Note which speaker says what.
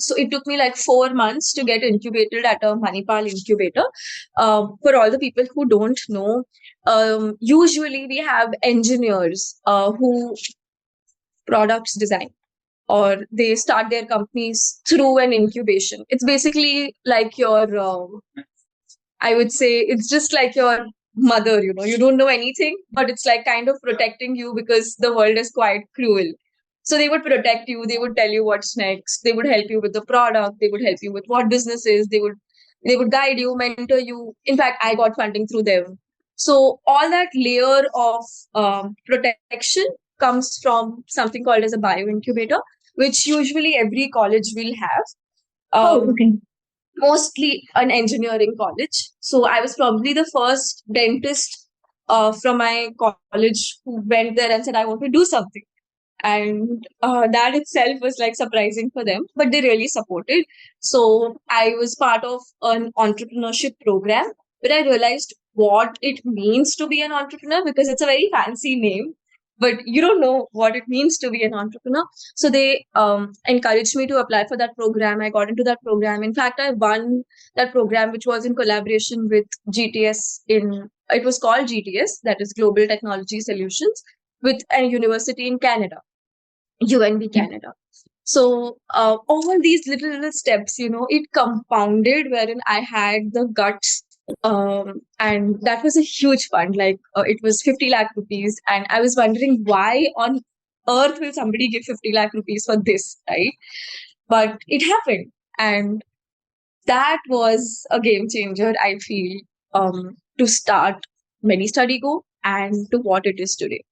Speaker 1: So it took me like 4 months to get incubated at a Manipal incubator. For all the people who don't know, usually we have engineers who products design, or they start their companies through an incubation. It's basically like your, I would say, it's just like your mother, you don't know anything, but it's like kind of protecting you because the world is quite cruel. So they would protect you, they would tell you what's next, they would help you with the product, they would help you with what business is, they would guide you, mentor you. In fact, I got funding through them. So all that layer of protection comes from something called as a bio incubator, which usually every college will have.
Speaker 2: Oh, okay.
Speaker 1: Mostly an engineering college. So I was probably the first dentist from my college who went there and said, I want to do something. And that itself was like surprising for them, but they really supported. So I was part of an entrepreneurship program, but I realized what it means to be an entrepreneur, because it's a very fancy name, but you don't know what it means to be an entrepreneur. So they encouraged me to apply for that program. I got into that program. In fact, I won that program, which was in collaboration with GTS. It was called GTS, that is Global Technology Solutions, with a university in Canada, UNB Canada. So all these little steps, it compounded wherein I had the guts. And that was a huge fund. Like it was 50 lakh rupees. And I was wondering why on earth will somebody give 50 lakh rupees for this, right? But it happened. And that was a game changer, I feel, to start Medi Study Go and to what it is today.